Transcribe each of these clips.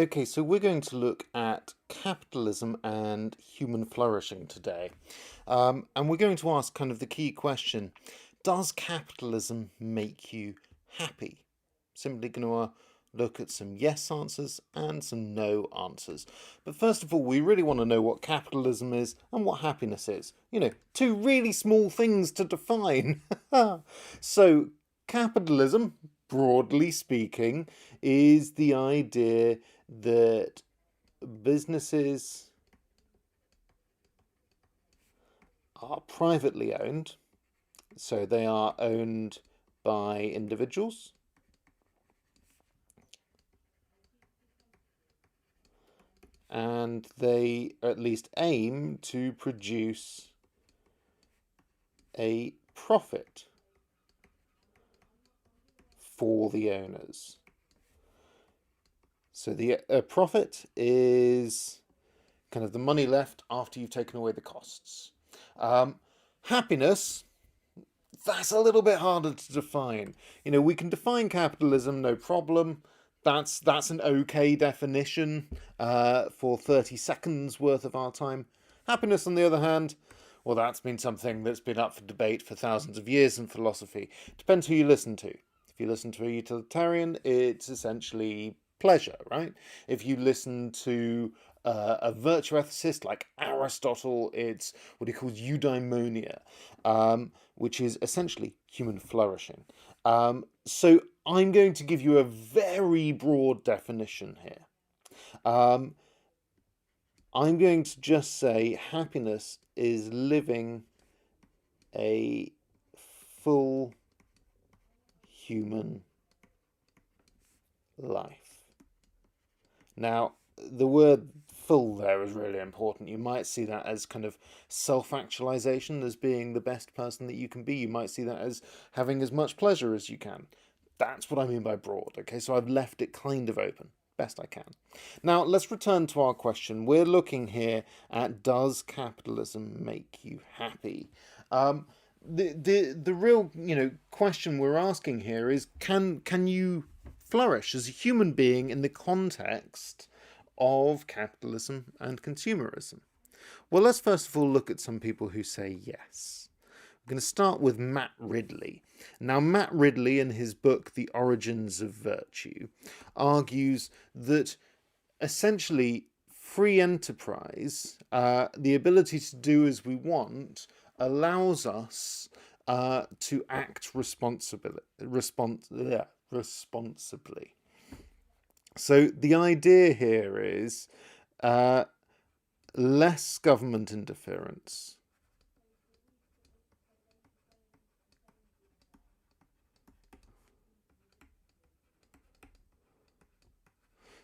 Okay, so we're going to look at capitalism and human flourishing today. And we're going to ask kind of the key question, does capitalism make you happy? Simply going to look at some yes answers and some no answers. But first of all, we really want to know what capitalism is and what happiness is. You know, two really small things to define. So, capitalism, broadly speaking, is the idea that businesses are privately owned, so they are owned by individuals, and they at least aim to produce a profit for the owners. So the profit is kind of the money left after you've taken away the costs. Happiness, that's a little bit harder to define. You know, we can define capitalism, no problem. That's an okay definition for 30 seconds worth of our time. Happiness, on the other hand, well, that's been something that's been up for debate for thousands of years in philosophy. Depends who you listen to. If you listen to a utilitarian, it's essentially pleasure, right? If you listen to a virtue ethicist like Aristotle, it's what he calls eudaimonia, which is essentially human flourishing. So I'm going to give you a very broad definition here. I'm going to just say happiness is living a full human life. Now, the word full there is really important. You might see that as kind of self-actualization, as being the best person that you can be. You might see that as having as much pleasure as you can. That's what I mean by broad, okay? So I've left it kind of open, best I can. Now, let's return to our question. We're looking here at, does capitalism make you happy? The real, question we're asking here is, can you flourish as a human being in the context of capitalism and consumerism? Well, let's first of all look at some people who say yes. We're going to start with Matt Ridley. Now, Matt Ridley, in his book, The Origins of Virtue, argues that essentially free enterprise, the ability to do as we want, allows us to act responsibly. So the idea here is less government interference.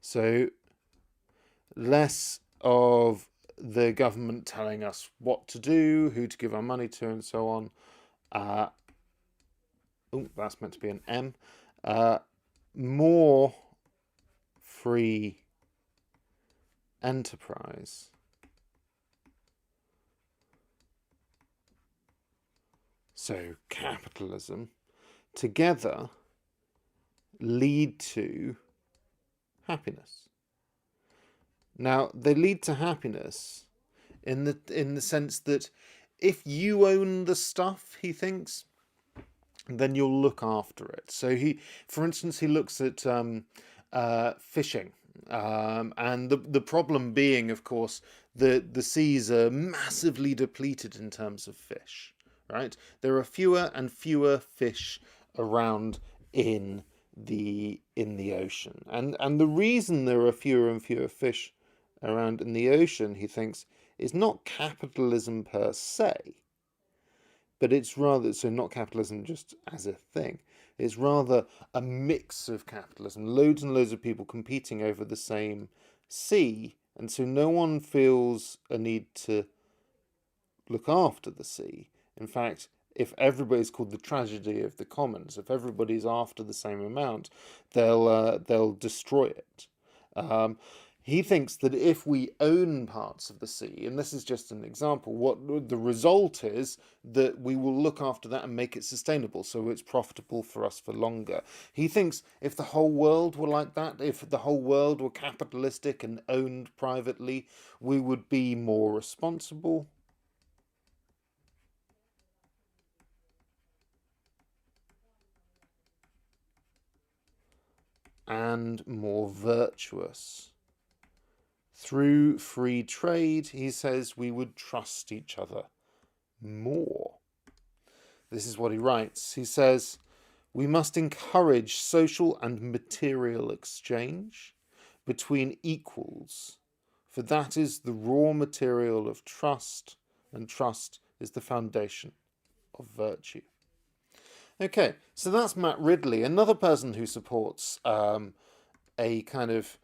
So less of the government telling us what to do, who to give our money to, and so on. That's meant to be an M. More free enterprise. So capitalism together lead to happiness. Now, they lead to happiness in the sense that if you own the stuff, he thinks, then you'll look after it. So for instance, he looks at fishing, and the problem being, of course, the seas are massively depleted in terms of fish. Right, there are fewer and fewer fish around in the ocean, and the reason there are fewer and fewer fish around in the ocean, he thinks, is not capitalism per se, but it's rather, so not capitalism just as a thing, it's rather a mix of capitalism, loads and loads of people competing over the same sea, and so no one feels a need to look after the sea. In fact, if everybody's called the tragedy of the commons, if everybody's after the same amount, they'll destroy it. He thinks that if we own parts of the sea, and this is just an example, what the result is that we will look after that and make it sustainable so it's profitable for us for longer. He thinks if the whole world were like that, if the whole world were capitalistic and owned privately, we would be more responsible and more virtuous. Through free trade, he says, we would trust each other more. This is what he writes. He says, we must encourage social and material exchange between equals, for that is the raw material of trust, and trust is the foundation of virtue. Okay, so that's Matt Ridley, another person who supports a kind of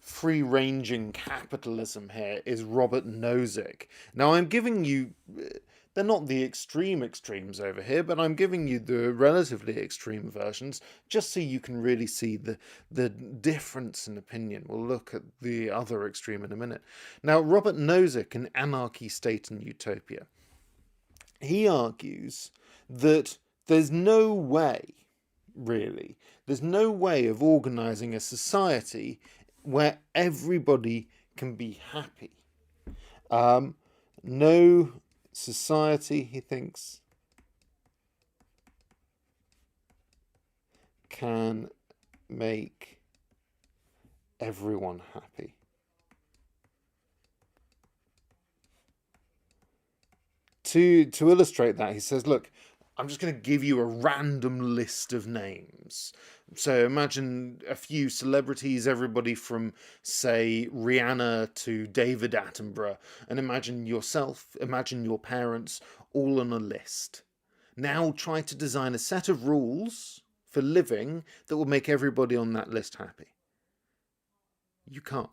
free-ranging capitalism here is Robert Nozick. Now, I'm giving you, they're not the extremes over here, but I'm giving you the relatively extreme versions just so you can really see the difference in opinion. We'll look at the other extreme in a minute. Now, Robert Nozick in Anarchy, State and Utopia, he argues that there's no way, really, there's no way of organising a society where everybody can be happy. No society, he thinks, can make everyone happy. To illustrate that, he says, look, I'm just going to give you a random list of names. So imagine a few celebrities, everybody from, say, Rihanna to David Attenborough, and imagine yourself, imagine your parents, all on a list. Now try to design a set of rules for living that will make everybody on that list happy. You can't,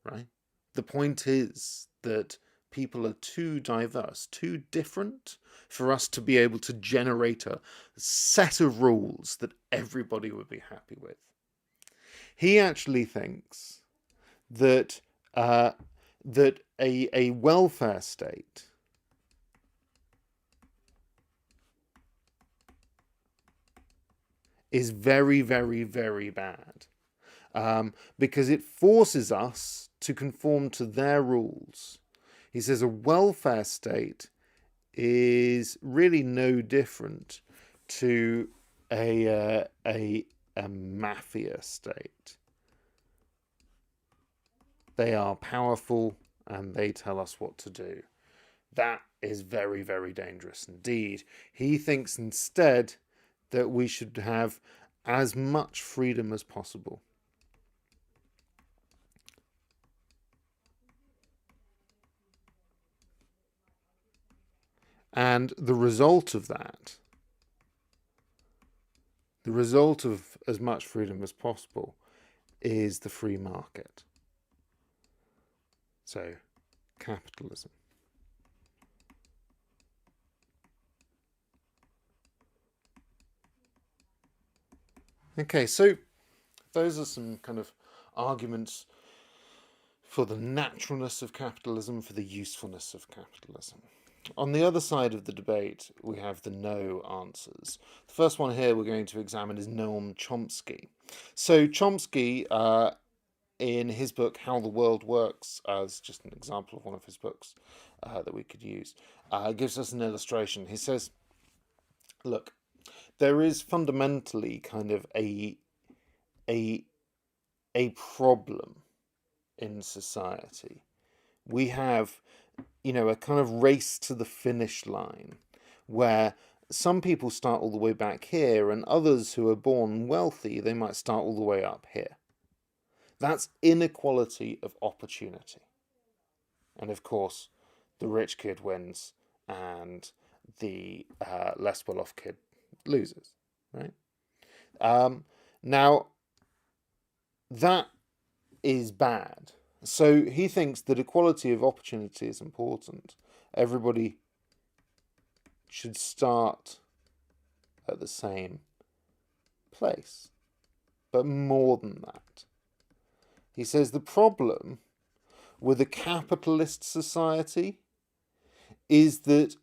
right? The point is that people are too diverse, too different for us to be able to generate a set of rules that everybody would be happy with. He actually thinks that that a welfare state is very, very, very bad because it forces us to conform to their rules. He says a welfare state is really no different to a mafia state. They are powerful and they tell us what to do. That is very, very dangerous indeed. He thinks instead that we should have as much freedom as possible. And the result of that, the result of as much freedom as possible, is the free market. So, capitalism. Okay, so those are some kind of arguments for the naturalness of capitalism, for the usefulness of capitalism. On the other side of the debate, we have the no answers. The first one here we're going to examine is Noam Chomsky. So Chomsky, in his book How the World Works, as just an example of one of his books that we could use, gives us an illustration. He says, look, there is fundamentally kind of a problem in society. We have, a kind of race to the finish line where some people start all the way back here and others who are born wealthy, they might start all the way up here. That's inequality of opportunity. And of course, the rich kid wins and the less well-off kid loses, right? Now, that is bad. So he thinks that equality of opportunity is important. Everybody should start at the same place. But more than that, He says the problem with a capitalist society is that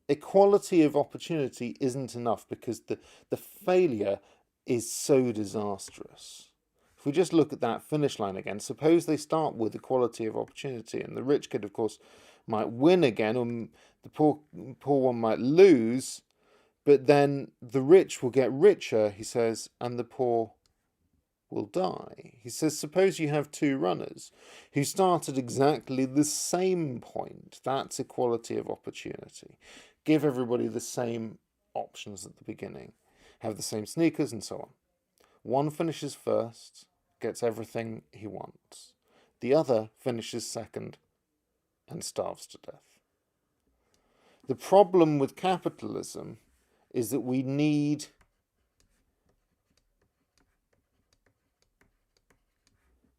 equality of opportunity isn't enough because the failure is so disastrous. If we just look at that finish line again, suppose they start with equality of opportunity, and the rich kid, of course, might win again, or the poor one might lose, but then the rich will get richer, he says, and the poor will die. He says, suppose you have two runners who start at exactly the same point. That's equality of opportunity. Give everybody the same options at the beginning. Have the same sneakers and so on. One finishes first, gets everything he wants. The other finishes second and starves to death. The problem with capitalism is that we need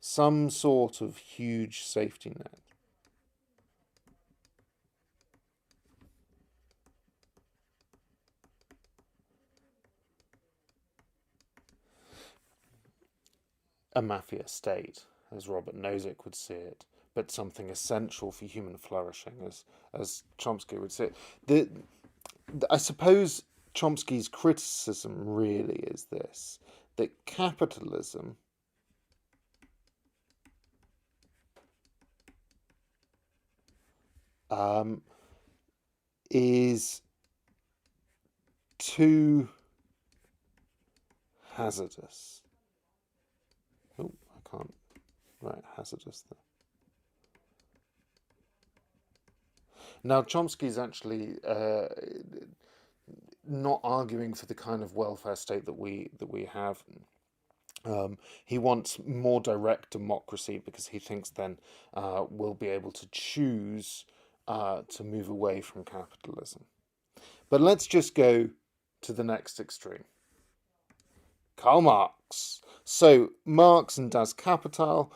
some sort of huge safety net. A mafia state, as Robert Nozick would see it, but something essential for human flourishing, as Chomsky would say it. I suppose Chomsky's criticism really is this, that capitalism is too hazardous. Oh, I can't write hazardous there. Now, Chomsky's actually not arguing for the kind of welfare state that we have. He wants more direct democracy because he thinks then we'll be able to choose to move away from capitalism. But let's just go to the next extreme. Karl Marx. So Marx and Das Kapital,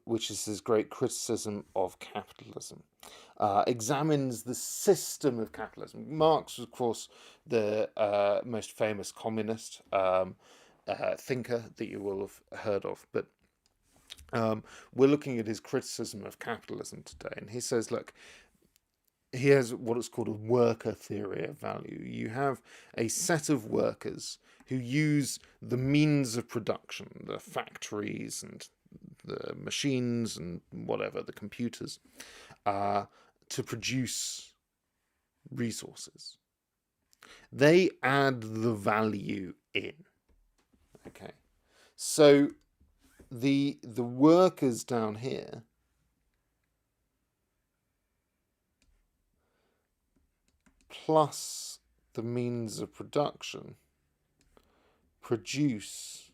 which is his great criticism of capitalism, examines the system of capitalism. Marx was, of course, the most famous communist thinker that you will have heard of, but we're looking at his criticism of capitalism today, and he says, look, he has what is called a worker theory of value. You have a set of workers who use the means of production, the factories and the machines and whatever, the computers, to produce resources. They add the value in. Okay, so the workers down here plus the means of production produce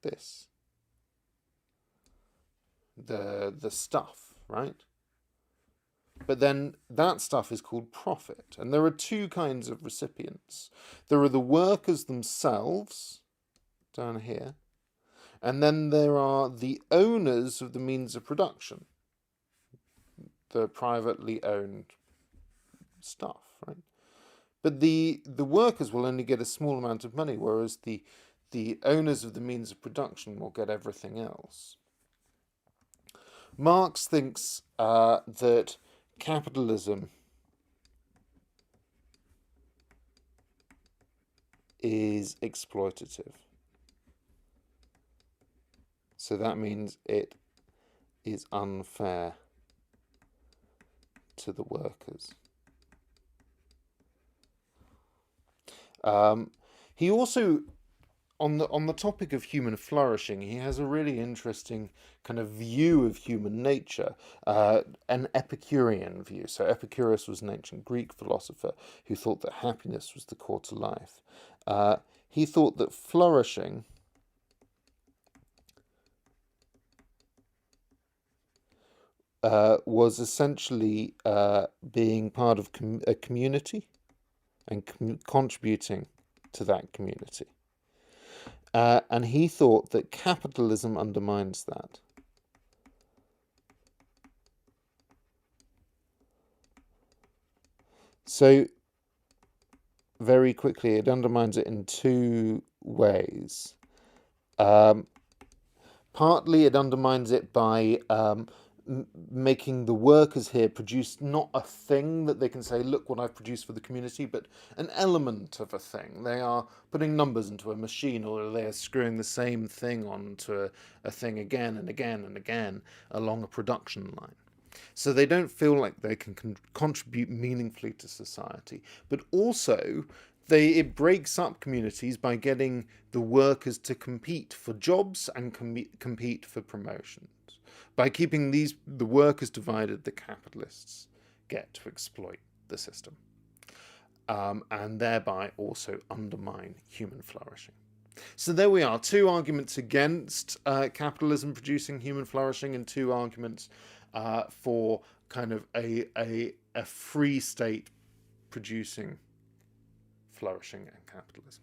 this, the stuff, right? But then that stuff is called profit, and there are two kinds of recipients. There are the workers themselves down here, and then there are the owners of the means of production, the privately owned stuff, right? But the workers will only get a small amount of money, whereas the owners of the means of production will get everything else. Marx thinks that capitalism is exploitative. So that means it is unfair to the workers. He also, on the topic of human flourishing, he has a really interesting kind of view of human nature, an Epicurean view. So Epicurus was an ancient Greek philosopher who thought that happiness was the core to life. He thought that flourishing was essentially being part of a community and contributing to that community. And he thought that capitalism undermines that. So, very quickly, it undermines it in two ways. Partly it undermines it by making the workers here produce not a thing that they can say, look what I've produced for the community, but an element of a thing. They are putting numbers into a machine, or they are screwing the same thing onto a thing again and again and again along a production line. So they don't feel like they can contribute meaningfully to society. But also, it breaks up communities by getting the workers to compete for jobs and compete for promotions. By keeping the workers divided, the capitalists get to exploit the system, and thereby also undermine human flourishing. So there we are, two arguments against capitalism producing human flourishing, and two arguments for kind of a free state producing flourishing and capitalism.